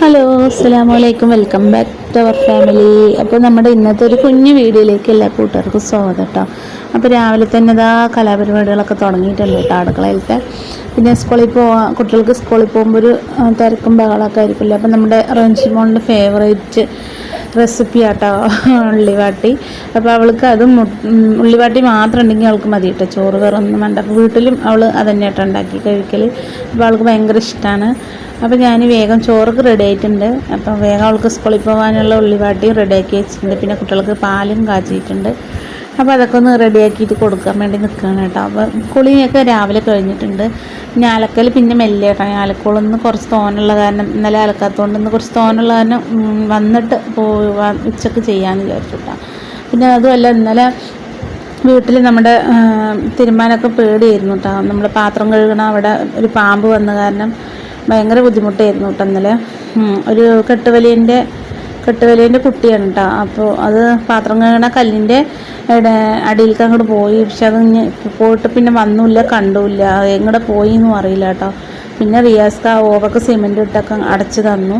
Hello അസ്സലാമലൈക്കും, welcome back to our family. അപ്പോൾ നമ്മുടെ ഇന്നത്തെ ഒരു കുഞ്ഞു വീഡിയോയിലേക്ക് എല്ലാ കൂട്ടുകാർക്കും സ്വാഗതം കേട്ടോ. അപ്പോൾ രാവിലെ തന്നെ ഇതാ കലാപരിപാടികളൊക്കെ തുടങ്ങിയിട്ടുണ്ട് കേട്ടോ അടുക്കളയിലത്തെ. പിന്നെ കുട്ടികൾക്ക് സ്കൂളിൽ പോകുമ്പോൾ ഒരു തിരക്കും ബഹളമൊക്കെ ആയിരിക്കില്ല. അപ്പോൾ നമ്മുടെ റെൻഷിമോളിൻ്റെ ഫേവറേറ്റ് റെസിപ്പി ആട്ടോ ഉള്ളിവാട്ടി. അപ്പോൾ അവൾക്ക് അതും ഉള്ളിവാട്ടി മാത്രം ഉണ്ടെങ്കിൽ അവൾക്ക് മതി കേട്ടോ, ചോറ് വേറെ ഒന്നും വേണ്ട. അപ്പോൾ വീട്ടിലും അവൾ അത് തന്നെയാട്ടോ ഉണ്ടാക്കി കഴിക്കൽ. അപ്പോൾ അവൾക്ക് ഭയങ്കര ഇഷ്ടമാണ്. അപ്പോൾ ഞാൻ വേഗം ചോറൊക്കെ റെഡി ആയിട്ടുണ്ട്. അപ്പം വേഗം അവൾക്ക് സ്കൂളിൽ പോകാനുള്ള ഉള്ളിവാട്ടി റെഡിയാക്കി വെച്ചിട്ടുണ്ട്. പിന്നെ കുട്ടികൾക്ക് പാലും കാച്ചിയിട്ടുണ്ട്. അപ്പോൾ അതൊക്കെ ഒന്ന് റെഡിയാക്കിയിട്ട് കൊടുക്കാൻ വേണ്ടി നിൽക്കുകയാണ് കേട്ടോ. അപ്പോൾ കുളിയൊക്കെ രാവിലെ കഴിഞ്ഞിട്ടുണ്ട്. പിന്നെ അലക്കൽ പിന്നെ മെല്ലെ കേട്ടോ. അലക്കോളൊന്ന് കുറച്ച് തോനുള്ള കാരണം, ഇന്നലെ അലക്കാത്തതുകൊണ്ട് ഇന്ന് കുറച്ച് തോനുള്ള കാരണം വന്നിട്ട് ഉച്ചക്ക് ചെയ്യാമെന്ന് വിചാരിച്ചു കേട്ടോ. പിന്നെ അതുമല്ല, ഇന്നലെ വീട്ടിൽ നമ്മുടെ തിരുമ്മാനൊക്കെ പേടിയായിരുന്നു കേട്ടോ. നമ്മൾ പാത്രം കഴുകണ അവിടെ ഒരു പാമ്പ് വന്ന കാരണം ഭയങ്കര ബുദ്ധിമുട്ടായിരുന്നു കേട്ടോ. ഇന്നലെ ഒരു കെട്ടുവലിൻ്റെ കുട്ടിയാണ് കേട്ടോ. അപ്പോൾ അത് പാത്രം കഴുകണ കല്ലിൻ്റെ അടിയിലേക്ക് അങ്ങോട്ട് പോയി. പക്ഷെ അത് പോയിട്ട് പിന്നെ വന്നില്ല, കണ്ടില്ല, എങ്ങോട്ട് പോയി എന്നും അറിയില്ല കേട്ടോ. പിന്നെ റിയാസ്ക ഓവൊക്കെ സിമെൻ്റ് ഇട്ടൊക്കെ അടച്ച് തന്നു.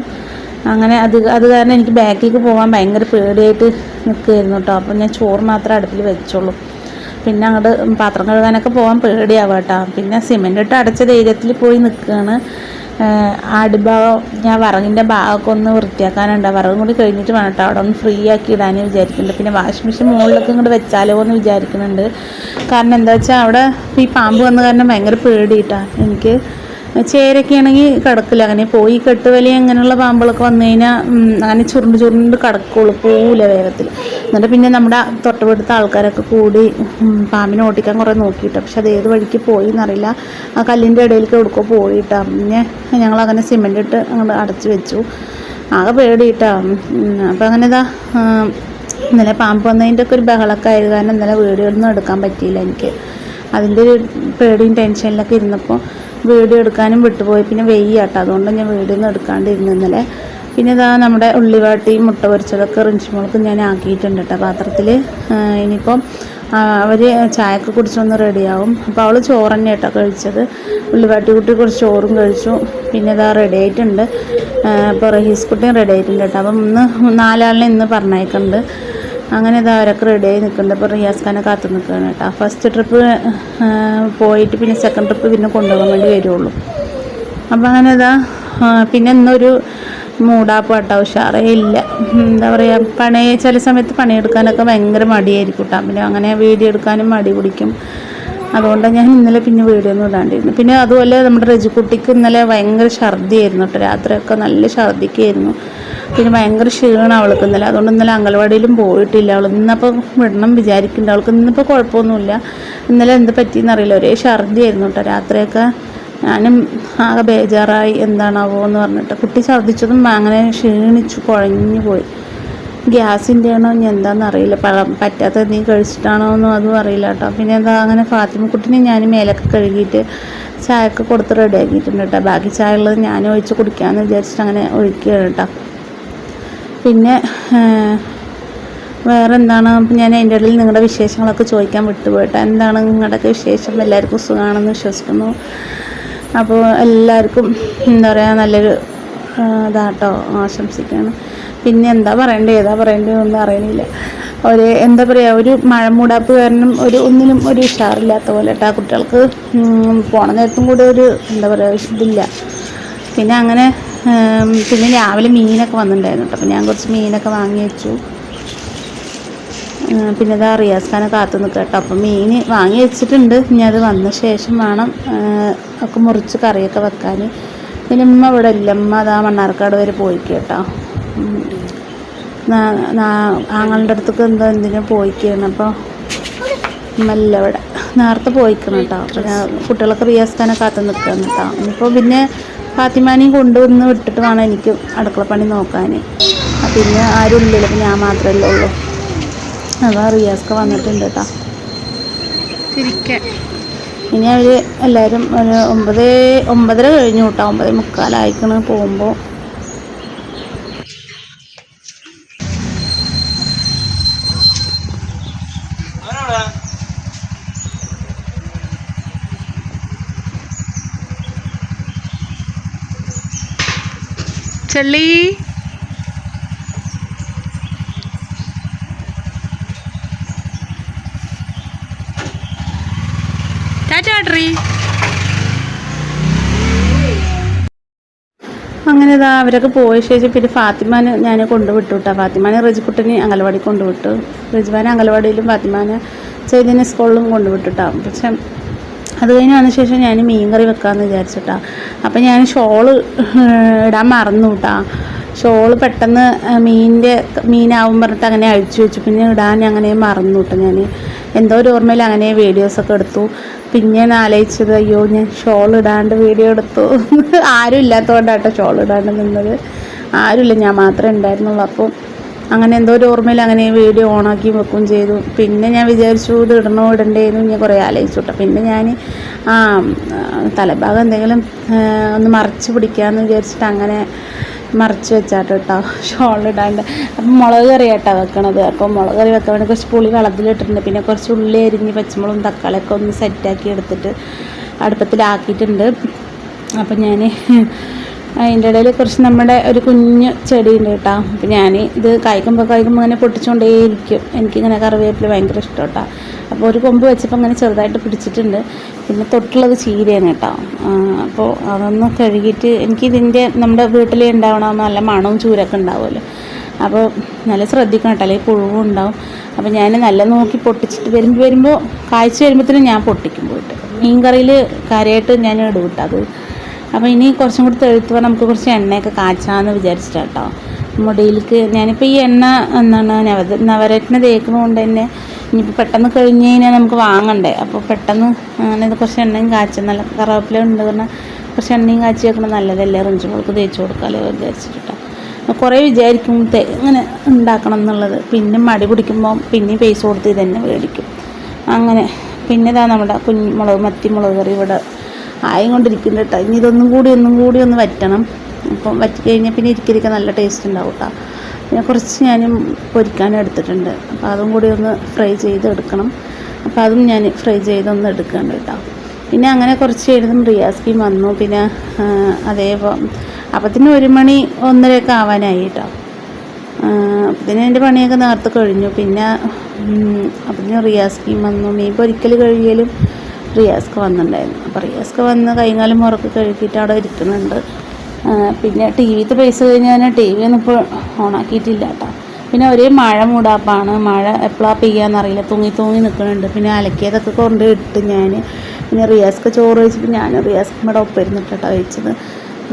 അങ്ങനെ അത് കാരണം എനിക്ക് ബാക്കിലേക്ക് പോകാൻ ഭയങ്കര പേടിയായിട്ട് നിൽക്കുകയായിരുന്നു കേട്ടോ. അപ്പോൾ ഞാൻ ചോറ് മാത്രമേ അടുപ്പിൽ വെച്ചുള്ളൂ. പിന്നെ അങ്ങോട്ട് പാത്രം കഴുകാനൊക്കെ പോകാൻ പേടിയാവുക കേട്ടോ. പിന്നെ സിമെൻ്റ് ഇട്ട് അടച്ച ധൈര്യത്തിൽ പോയി നിൽക്കുകയാണ്. അടിഭാഗം ഞാൻ വിറകിൻ്റെ ഭാഗമൊക്കെ ഒന്ന് വൃത്തിയാക്കാനുണ്ട്. വിറകും കൂടി കഴിഞ്ഞിട്ട് വേണം കേട്ടോ അവിടെ ഒന്ന് ഫ്രീ ആക്കി ഇടാൻ വിചാരിക്കുന്നുണ്ട്. പിന്നെ വാഷിംഗ് മെഷീൻ മുകളിലൊക്കെ ഇങ്ങോട്ട് വെച്ചാലോ എന്ന് വിചാരിക്കുന്നുണ്ട്. കാരണം എന്താ വെച്ചാൽ അവിടെ ഈ പാമ്പ് വന്ന കാരണം ഭയങ്കര പേടിയിട്ടാണ് എനിക്ക്. ചേരൊക്കെ ആണെങ്കിൽ കിടക്കില്ല, അങ്ങനെ പോയി കെട്ടുവലി അങ്ങനെയുള്ള പാമ്പുകളൊക്കെ വന്നു കഴിഞ്ഞാൽ അങ്ങനെ ചുരുണ്ട് കിടക്കുള്ളൂ, പോവില്ല വേഗത്തിൽ. എന്നിട്ട് പിന്നെ നമ്മുടെ തൊട്ടടുത്ത ആൾക്കാരൊക്കെ കൂടി പാമ്പിനെ ഓട്ടിക്കാൻ കുറേ നോക്കിയിട്ടോ. പക്ഷെ അത് ഏത് വഴിക്ക് പോയി എന്നറിയില്ല. ആ കല്ലിൻ്റെ ഇടയിലേക്ക് എവിടെക്കോ പോയിട്ടാ. പിന്നെ ഞങ്ങളങ്ങനെ സിമെൻ്റ് ഇട്ട് അങ്ങോട്ട് അടച്ച് വെച്ചു. ആകെ പേടിയിട്ടാണ്. അപ്പോൾ അങ്ങനെ ഇന്നലെ പാമ്പ് വന്നതിൻ്റെ ഒക്കെ ഒരു ബഹളമൊക്കെ ആയത് കാരണം ഇന്നലെ വീഡിയോ ഒന്നും എടുക്കാൻ പറ്റിയില്ല എനിക്ക്. അതിൻ്റെ ഒരു പേടിയും ടെൻഷനിലൊക്കെ ഇരുന്നപ്പോൾ വീഡിയോ എടുക്കാനും വിട്ടുപോയി. പിന്നെ വെയ്യാട്ടോ, അതുകൊണ്ട് ഞാൻ വീഡിയോ ഒന്നും എടുക്കാണ്ടിരുന്നു ഇന്നലെ. പിന്നെ നമ്മുടെ ഉള്ളിവാട്ടി മുട്ട പൊരിച്ചതൊക്കെ റിൻഷിമോൾക്ക് ഞാൻ ആക്കിയിട്ടുണ്ട് കേട്ടോ പാത്രത്തിൽ. ഇനിയിപ്പം അവർ ചായയൊക്കെ കുടിച്ചൊന്ന് റെഡിയാവും. അപ്പോൾ അവൾ ചോറ് തന്നെ കേട്ടോ കഴിച്ചത്. ഉള്ളിവാട്ടി കുട്ടി കുറച്ച് ചോറും കഴിച്ചു. പിന്നെ റെഡി ആയിട്ടുണ്ട്. ഇപ്പോൾ റഹീസ് കുട്ടിയും റെഡി ആയിട്ടുണ്ട് കേട്ടോ. അപ്പം 4 ഇന്ന് പറഞ്ഞേക്കുന്നുണ്ട്. അങ്ങനെ അവരൊക്കെ റെഡിയായി നിൽക്കുന്നുണ്ട്. ഇപ്പോൾ റിയാസ് ഖാനെ കാത്തു നിൽക്കുകയാണ് കേട്ടോ. ഫസ്റ്റ് ട്രിപ്പ് പോയിട്ട് പിന്നെ സെക്കൻഡ് ട്രിപ്പ് പിന്നെ കൊണ്ടുപോകാൻ വേണ്ടി വരുള്ളൂ. അപ്പോൾ അങ്ങനെ പിന്നെ ഇന്നൊരു മൂടാപ്പ് കേട്ടോ, ഉഷാറേ ഇല്ല. എന്താ പറയുക, ചില സമയത്ത് പണിയെടുക്കാനൊക്കെ ഭയങ്കര മടിയായിരിക്കും കേട്ടോ. പിന്നെ അങ്ങനെ വീഡിയോ എടുക്കാനും മടി പിടിക്കും. അതുകൊണ്ട് ഞാൻ ഇന്നലെ പിന്നെ വീഡിയോ ഒന്നും ഇടാണ്ടിരുന്നു. പിന്നെ അതുപോലെ നമ്മുടെ രജിക്കുട്ടിക്ക് ഇന്നലെ ഭയങ്കര ഛർദിയായിരുന്നു കേട്ടോ. രാത്രിയൊക്കെ നല്ല ഛർദിക്കായിരുന്നു. പിന്നെ ഭയങ്കര ക്ഷീണം അവൾക്ക് ഇന്നലെ. അതുകൊണ്ട് ഇന്നലെ അംഗൻവാടിയിലും പോയിട്ടില്ല. അവൾ ഇന്നപ്പോൾ വിടണം വിചാരിക്കുന്നുണ്ട്. അവൾക്ക് ഇന്നിപ്പോൾ കുഴപ്പമൊന്നുമില്ല. ഇന്നലെ എന്ത് പറ്റിയെന്നറിയില്ല, ഒരേ ഛർദിയായിരുന്നു കേട്ടോ. രാത്രിയൊക്കെ ഞാനും ആകെ ബേജാറായി, എന്താണാവോ എന്ന് പറഞ്ഞിട്ട്. കുട്ടി ഛർദിച്ചതും അങ്ങനെ ക്ഷീണിച്ചു കുഴഞ്ഞു പോയി. ഗ്യാസിൻ്റെ ആണോ ഇനി എന്താണെന്നറിയില്ല, പറ്റാത്ത എന്തെങ്കിലും കഴിച്ചിട്ടാണോ എന്നും അതും അറിയില്ല കേട്ടോ. പിന്നെ അങ്ങനെ ഫാത്തിമക്കുട്ടിനെ ഞാൻ മേലൊക്കെ കഴുകിയിട്ട് ചായയൊക്കെ കൊടുത്ത് റെഡിയാക്കിയിട്ടുണ്ട് കേട്ടോ. ബാക്കി ചായ ഉള്ളത് ഞാൻ ഒഴിച്ച് കുടിക്കാമെന്ന് വിചാരിച്ചിട്ട് അങ്ങനെ ഒഴിക്കുകയാണ് കേട്ടോ. പിന്നെ വേറെ എന്താണ്, ഞാൻ അതിൻ്റെ ഇടയിൽ നിങ്ങളുടെ വിശേഷങ്ങളൊക്കെ ചോദിക്കാൻ വിട്ടുപോയിട്ടോ. എന്താണ് നിങ്ങളുടെയൊക്കെ വിശേഷം? എല്ലാവർക്കും സുഖമാണെന്ന് വിശ്വസിക്കുന്നു. അപ്പോൾ എല്ലാവർക്കും എന്താ പറയുക, നല്ലൊരു ഇതാട്ടോ ആശംസിക്കുകയാണ്. പിന്നെ ഏതാ പറയേണ്ടതെന്നൊന്നും അറിയണില്ല. എന്താ പറയുക, ഒരു മഴ മൂടാപ്പ് കാരണം ഒന്നിനും ഒരു ഉഷാറില്ലാത്ത പോലെ കേട്ടോ. കുട്ടികൾക്ക് പോണ നേരത്തും കൂടെ ഒരു എന്താ പറയുക ഇതില്ല. പിന്നെ അങ്ങനെ പിന്നെ രാവിലെ മീനൊക്കെ വന്നിട്ടുണ്ടായിരുന്നു കേട്ടോ. അപ്പോൾ ഞാൻ കുറച്ച് മീനൊക്കെ വാങ്ങി വെച്ചു. പിന്നെ റിയാസ് ഖാനെ കാത്തു നിൽക്കുക കേട്ടോ. അപ്പോൾ മീൻ വാങ്ങി വെച്ചിട്ടുണ്ട്. ഇനി അത് വന്ന ശേഷം വേണം ഒക്കെ മുറിച്ച് കറിയൊക്കെ വെക്കാൻ. പിന്നെ ഉമ്മ ഇവിടെ ഇല്ല, ഉമ്മ മണ്ണാർക്കാട് വരെ പോയിക്കുക കേട്ടോ. ആങ്ങളുടെ അടുത്തേക്ക് എന്തിനും പോയിക്കുകയാണ്. അപ്പോൾ ഉമ്മല്ല ഇവിടെ, നേരത്തെ പോയിക്കണം കേട്ടോ. അപ്പോൾ കുട്ടികളൊക്കെ റിയാസ് ഖാനെ കാത്തു നിൽക്കുകയാണ് കേട്ടോ. ഇനിയിപ്പോൾ പിന്നെ ഫാത്തിമാനെയും കൊണ്ടുവന്ന് വിട്ടിട്ട് വേണം എനിക്ക് അടുക്കളപ്പണി നോക്കാൻ. പിന്നെ ആരും ഇല്ലല്ലോ, അപ്പോൾ ഞാൻ മാത്രമല്ലേ ഉള്ളൂ. അതാ റിയാസ്ക വന്നിട്ടുണ്ട് കേട്ടോ. ഇനി അവർ എല്ലാവരും ഒരു 9:30 കഴിഞ്ഞു കേട്ടോ. 9:45 പോകുമ്പോൾ. ചെള്ളി ടാറ്റാട്രീ. അങ്ങനെ ഇതാ അവരൊക്കെ പോയ ശേഷം പിന്നെ ഫാത്തിമാനെ ഞാൻ കൊണ്ടുവിട്ടു കേട്ടോ. ഫാത്തിമാനെ റജിക്കുട്ടനെ അംഗൻവാടി കൊണ്ടുവിട്ടു. റജിമാനെ അംഗൻവാടിയിലും ഫാത്തിമാനെ ചൈതന്യ സ്കൂളിലും കൊണ്ടുവിട്ടിട്ടാ. പക്ഷെ അത് കഴിഞ്ഞ് വന്ന ശേഷം ഞാൻ മീൻ കറി വെക്കാമെന്ന് വിചാരിച്ചിട്ടാ. അപ്പം ഞാൻ ഷോള് ഇടാൻ മറന്നു കേട്ടാ. ഷോള് പെട്ടെന്ന് മീനാവും പറഞ്ഞിട്ട് അങ്ങനെ അഴിച്ചു വെച്ചു. പിന്നെ ഇടാൻ അങ്ങനെ മറന്നു കേട്ടോ. ഞാൻ എന്തോ ഒരു ഓർമ്മയിൽ അങ്ങനെ വീഡിയോസൊക്കെ എടുത്തു. പിന്നെ ഞാൻ ആലോചിച്ചത് അയ്യോ ഞാൻ ഷോൾ ഇടാണ്ട് വീഡിയോ എടുത്തു. ആരും ഇല്ലാത്തതുകൊണ്ടാട്ടോ ഷോൾ ഇടാണ്ട് നിന്നത്. ആരുമില്ല, ഞാൻ മാത്രമേ ഉണ്ടായിരുന്നുള്ളൂ. അപ്പോൾ അങ്ങനെ എന്തോ ഒരു ഓർമ്മയിൽ അങ്ങനെ വീഡിയോ ഓണാക്കി വെക്കുകയും ചെയ്തു. പിന്നെ ഞാൻ വിചാരിച്ചു ഇത് ഇടണോ ഇടണ്ടേന്ന് ഞാൻ കുറേ ആലോചിച്ചു കേട്ടോ. പിന്നെ ഞാൻ തലഭാഗം എന്തെങ്കിലും ഒന്ന് മറച്ച് പിടിക്കാമെന്ന് വിചാരിച്ചിട്ട് അങ്ങനെ മറച്ച് വെച്ചാട്ടോ കേട്ടോ ഷോൾ ഇടാണ്ട്. അപ്പം മുളക് കറി ആട്ടോ വെക്കണത്. അപ്പോൾ മുളക് കറി വെക്കാൻ വേണ്ടി കുറച്ച് പുളി വെള്ളത്തിലിട്ടിട്ടുണ്ട്. പിന്നെ കുറച്ച് ഉള്ളി അരിഞ്ഞ് പച്ചമുളകും തക്കാളിയൊക്കെ ഒന്ന് സെറ്റാക്കി എടുത്തിട്ട് അടുപ്പത്തിലാക്കിയിട്ടുണ്ട്. അപ്പം ഞാൻ അതിൻ്റെ ഇടയിൽ കുറച്ച് നമ്മുടെ ഒരു കുഞ്ഞ് ചെടി ഉണ്ട് കേട്ടോ. അപ്പം ഞാൻ ഇത് കായ്ക്കുമ്പോൾ ഇങ്ങനെ പൊട്ടിച്ചുകൊണ്ടേയിരിക്കും. എനിക്കിങ്ങനെ കറിവേപ്പില ഭയങ്കര ഇഷ്ടം കേട്ടോ. അപ്പോൾ ഒരു കൊമ്പ് വെച്ചപ്പോൾ അങ്ങനെ ചെറുതായിട്ട് പിടിച്ചിട്ടുണ്ട്. പിന്നെ തൊട്ടുള്ളത് ചീരയാണ് കേട്ടോ. അപ്പോൾ അതൊന്ന് കഴുകിയിട്ട് നമ്മുടെ വീട്ടിൽ ഉണ്ടാവണം നല്ല മണവും ചൂരൊക്കെ ഉണ്ടാവുമല്ലോ. അപ്പോൾ നല്ല ശ്രദ്ധിക്കണം കേട്ടോ, അല്ലെങ്കിൽ പുഴുവും ഉണ്ടാവും. അപ്പോൾ ഞാൻ നല്ല നോക്കി പൊട്ടിച്ചിട്ട് വരുമ്പോൾ കായ്ച്ച് വരുമ്പോഴത്തേനും ഞാൻ പൊട്ടിക്കും പോയിട്ട്. മീൻ കറിയിൽ കാര്യമായിട്ട് ഞാൻ ഇടും കേട്ടോ അത്. അപ്പോൾ ഇനി കുറച്ചും കൂടി തെഴുത്തുമ്പോൾ നമുക്ക് കുറച്ച് എണ്ണയൊക്കെ കാച്ചാമെന്ന് വിചാരിച്ചിട്ടാണ് കേട്ടോ. മുടിയിലേക്ക് ഞാനിപ്പോൾ ഈ എണ്ണ നവരത്ന തേക്കുന്നതുകൊണ്ട് തന്നെ ഇനിയിപ്പോൾ പെട്ടെന്ന് കഴിഞ്ഞ് കഴിഞ്ഞാൽ നമുക്ക് വാങ്ങണ്ടേ. അപ്പോൾ പെട്ടെന്ന് അങ്ങനെ കുറച്ച് എണ്ണയും കാച്ചും. നല്ല കറിവേപ്പില ഉണ്ട് പറഞ്ഞാൽ കുറച്ച് എണ്ണയും കാച്ചി വെക്കണം, നല്ലതല്ലേ. റിഞ്ചുകൾക്ക് തേച്ച് കൊടുക്കാമല്ലോ വിചാരിച്ചിട്ടാണ്. കുറേ വിചാരിക്കും ഇങ്ങനെ ഉണ്ടാക്കണം എന്നുള്ളത്. പിന്നെ മടി പിടിക്കുമ്പോൾ പിന്നെയും പൈസ കൊടുത്ത് ഇതന്നെ മേടിക്കും. അങ്ങനെ പിന്നെ ഇതാ നമ്മുടെ മത്തി മുളക് കറി ഇവിടെ ആയും കൊണ്ടിരിക്കുന്നുണ്ട് കേട്ടോ. ഇനി ഒന്നും കൂടി ഒന്ന് വറ്റണം. അപ്പം വറ്റി കഴിഞ്ഞാൽ പിന്നെ ഇരിക്കരിക്കാൻ നല്ല ടേസ്റ്റ് ഉണ്ടാവും കേട്ടോ. പിന്നെ കുറച്ച് ഞാൻ പൊരിക്കാനും എടുത്തിട്ടുണ്ട്. അപ്പോൾ അതും കൂടി ഒന്ന് ഫ്രൈ ചെയ്ത് എടുക്കണം. അപ്പോൾ അതും ഞാൻ ഫ്രൈ ചെയ്തൊന്ന് എടുക്കുന്നുണ്ട് കേട്ടോ. പിന്നെ അങ്ങനെ കുറച്ച് എഴുതും റിയാസ്കിയും വന്നു. പിന്നെ അപ്പത്തിന് 1 മണി 1:30 ആവാനായി കേട്ടോ. അപ്പത്തിന് എൻ്റെ പണിയൊക്കെ നേരത്തെ കഴിഞ്ഞു. പിന്നെ അപ്പത്തിന് റിയാസ്കിയും വന്നു. മീൻ പൊരിക്കൽ കഴിയലും റിയാസ്ക്ക് വന്നിട്ടുണ്ടായിരുന്നു. അപ്പോൾ റിയാസ്ക്ക് വന്ന് കൈകാലം മുറക്ക് കഴുകിയിട്ട് അവിടെ ഇരിക്കുന്നുണ്ട്. പിന്നെ ടി വിത്തെ പൈസ കഴിഞ്ഞാൽ ടി വി ഒന്നും ഇപ്പോൾ ഓണാക്കിയിട്ടില്ല കേട്ടോ. പിന്നെ ഒരേ മഴ മൂടാപ്പാണ്. മഴ എപ്പോഴാണ് പെയ്യാന്നറിയില്ല. തൂങ്ങി നിൽക്കുന്നുണ്ട്. പിന്നെ അലക്കിയതൊക്കെ കൊണ്ട് ഇട്ട് ഞാൻ പിന്നെ റിയാസ്ക്ക് ചോറ് കഴിച്ചപ്പോൾ ഞാൻ റിയാസ്ക്ക് ഇവിടെ ഒപ്പം ഇരുന്നിട്ട് കേട്ടോ കഴിച്ചത്.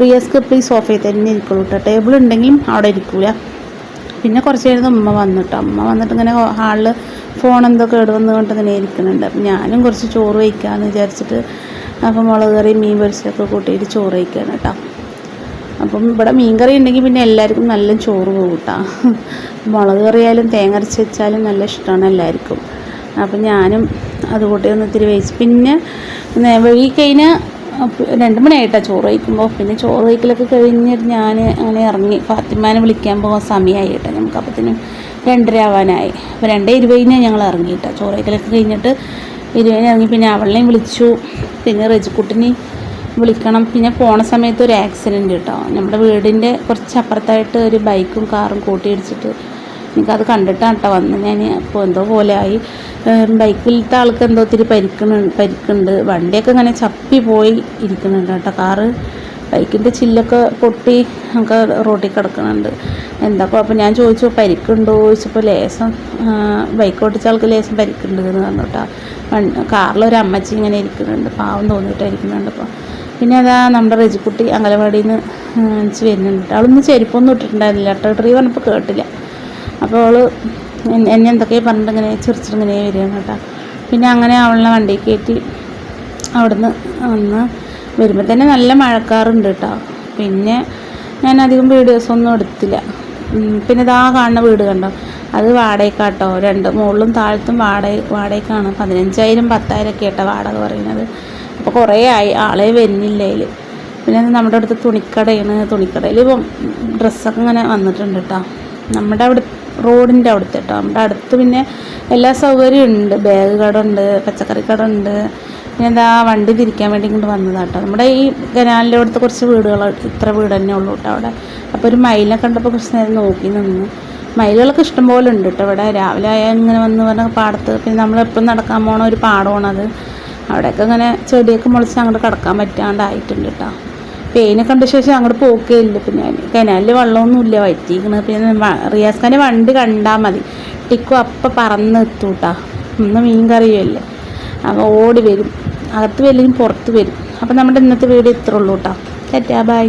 റിയാസ്ക്ക് ഇപ്പോൾ ഈ സോഫയിൽ തന്നെ ഇരിക്കുള്ളൂ കേട്ടോ. ടേബിൾ ഉണ്ടെങ്കിലും അവിടെ ഇരിക്കില്ല. പിന്നെ കുറച്ച് കഴിഞ്ഞ് ഉമ്മ വന്നിട്ടോ. അമ്മ വന്നിട്ട് ഇങ്ങനെ ഹാളിൽ ഫോൺ എന്തൊക്കെ ഇടുവന്നുകൊണ്ട് ഇങ്ങനെ ഇരിക്കുന്നുണ്ട്. അപ്പം ഞാനും കുറച്ച് ചോറ് വയ്ക്കാമെന്ന് വിചാരിച്ചിട്ട് അപ്പം മുളക് കറി മീൻ പൊരിച്ചതൊക്കെ കൂട്ടിയിട്ട് ചോറ് വയ്ക്കുകയാണ് കേട്ടോ. അപ്പം ഇവിടെ മീൻ കറി ഉണ്ടെങ്കിൽ പിന്നെ എല്ലാവർക്കും നല്ല ചോറ് പോകും കേട്ടോ. മുളക് കറിയായാലും തേങ്ങ അരച്ച് വെച്ചാലും നല്ല ഇഷ്ടമാണ് എല്ലാവർക്കും. അപ്പം ഞാനും അതുകൂട്ടി ഒന്ന് ഇത്തിരി വേവിച്ച് പിന്നെ വൈകിക്കഴിഞ്ഞാൽ 2 മണിയായിട്ടാണ് ചോറ് വയ്ക്കുമ്പോൾ. പിന്നെ ചോറ് വയ്ക്കലൊക്കെ കഴിഞ്ഞിട്ട് ഞാൻ അങ്ങനെ ഇറങ്ങി ഫാത്തിമാനെ വിളിക്കാൻ പോകാൻ സമയമായി കേട്ടോ. നമുക്ക് അപ്പത്തിനും 2:30 ആവാനായി. അപ്പോൾ 2:20 ഞങ്ങൾ ഇറങ്ങിയിട്ടോ. ചോറ് വയ്ക്കലൊക്കെ കഴിഞ്ഞിട്ട് 20 ഇറങ്ങി. പിന്നെ അവളെയും വിളിച്ചു. പിന്നെ റജിക്കുട്ടിനെ വിളിക്കണം. പിന്നെ പോണ സമയത്ത് ഒരു ആക്സിഡൻറ്റ് കേട്ടോ. നമ്മുടെ വീടിൻ്റെ കുറച്ച് അപ്പുറത്തായിട്ട് ഒരു ബൈക്കും കാറും കൂട്ടിയിടിച്ചിട്ട് എനിക്കത് കണ്ടിട്ടാണ് കേട്ടോ വന്ന് ഞാൻ. അപ്പോൾ എന്തോ പോലെ ആയി. ബൈക്കിലത്തെ ആൾക്ക് എന്തോ ഒത്തിരി പരിക്കുണ്ട്. വണ്ടിയൊക്കെ ഇങ്ങനെ ചപ്പി പോയി ഇരിക്കുന്നുണ്ട് കേട്ടോ. കാറ് ബൈക്കിൻ്റെ ചില്ലൊക്കെ പൊട്ടി നമുക്ക് റോട്ടിൽ കിടക്കുന്നുണ്ട്. എന്താപ്പോൾ അപ്പോൾ ഞാൻ ചോദിച്ചു പരിക്കുണ്ടോ ചോദിച്ചപ്പോൾ ലേശം ബൈക്ക് ഓടിച്ച ആൾക്ക് ലേശം പരിക്കുണ്ട് എന്ന് പറഞ്ഞു കേട്ടോ. കാറിലൊരു അമ്മച്ചി ഇങ്ങനെ ഇരിക്കുന്നുണ്ട്. പാവം തോന്നിയിട്ടായിരിക്കുന്നുണ്ട്. അപ്പോൾ പിന്നെ അതാ നമ്മുടെ റജിക്കുട്ടി അംഗനവാടിയിൽ നിന്ന് വരുന്നുണ്ട്. അവളൊന്നും ചെരുപ്പൊന്നും ഇട്ടിട്ടുണ്ടായിരുന്നില്ല കേട്ടോ. ഡ്രൈവർ പറഞ്ഞപ്പോൾ കേട്ടില്ല. അപ്പോൾ അവൾ എന്നെ എന്തൊക്കെയാണ് പറഞ്ഞിട്ട് ഇങ്ങനെ ചിരിച്ചിട്ടിങ്ങനെ വരികയാണ് കേട്ടോ. പിന്നെ അങ്ങനെ അവളെ വണ്ടി കയറ്റി അവിടുന്ന് വന്ന് വരുമ്പോൾ തന്നെ നല്ല മഴക്കാറുണ്ട് കേട്ടോ. പിന്നെ ഞാൻ അധികം വീഡിയോസൊന്നും എടുത്തില്ല. പിന്നെ ഇതാ കാണുന്ന വീട് കണ്ടോ, അത് വാടകയ്ക്കാട്ടോ. മുകളിലും താഴത്തും വാടകയ്ക്കാണ്. 15,000 10,000 ഒക്കെ കേട്ടോ വാടക പറയുന്നത്. അപ്പോൾ കുറേ ആളെ വരുന്നില്ല അതിൽ. പിന്നെ നമ്മുടെ അടുത്ത് തുണിക്കടയാണ്. തുണിക്കടയിൽ ഇപ്പം ഡ്രസ്സൊക്കെ ഇങ്ങനെ വന്നിട്ടുണ്ട് കേട്ടോ. നമ്മുടെ അവിടെ റോഡിൻ്റെ അവിടുത്തെ കേട്ടോ. നമ്മുടെ അടുത്ത് പിന്നെ എല്ലാ സൗകര്യവും ഉണ്ട്. ബാഗ് കട ഉണ്ട്, പച്ചക്കറി കട ഉണ്ട്, പിന്നെ എന്താ വണ്ടി തിരിക്കാൻ വേണ്ടി ഇങ്ങോട്ട് വന്നതാട്ടോ. നമ്മുടെ ഈ കനാലിൻ്റെ അടുത്ത് കുറച്ച് വീടുകൾ, ഇത്ര വീട് തന്നെ ഉള്ളൂ കേട്ടോ അവിടെ. അപ്പോൾ ഒരു മയിലിനെ കണ്ടപ്പോൾ കുറച്ച് നേരം നോക്കി നിന്ന്. മയിലുകളൊക്കെ ഇഷ്ടംപോലെ ഉണ്ട് കേട്ടോ ഇവിടെ. രാവിലെ ആയാൽ ഇങ്ങനെ വന്ന് പറഞ്ഞ പാടത്ത്, പിന്നെ നമ്മളെപ്പോഴും നടക്കാൻ പോണ ഒരു പാടമാണത്. അവിടെയൊക്കെ ഇങ്ങനെ ചെടിയൊക്കെ മുളിച്ച് അങ്ങോട്ട് കിടക്കാൻ പറ്റാണ്ടായിട്ടുണ്ട് കേട്ടോ. പേനെ കണ്ട ശേഷം അങ്ങോട്ട് പോക്കേ ഇല്ല. പിന്നെ ഞാൻ കനാലിൽ വെള്ളമൊന്നുമില്ല, വറ്റിക്കുന്നത്. പിന്നെ റിയാസ് ഖാൻ്റെ വണ്ടി കണ്ടാൽ മതി, ടിക്കു അപ്പം പറന്ന് എത്തും കേട്ടോ. ഇന്ന് മീൻ കറിയല്ലേ, അപ്പോൾ ഓടി വരും, അകത്ത് വരും പുറത്ത് വരും. അപ്പോൾ നമ്മുടെ ഇന്നത്തെ വീഡിയോ ഇത്രേ ഉള്ളൂ കേട്ടോ. Tata bye.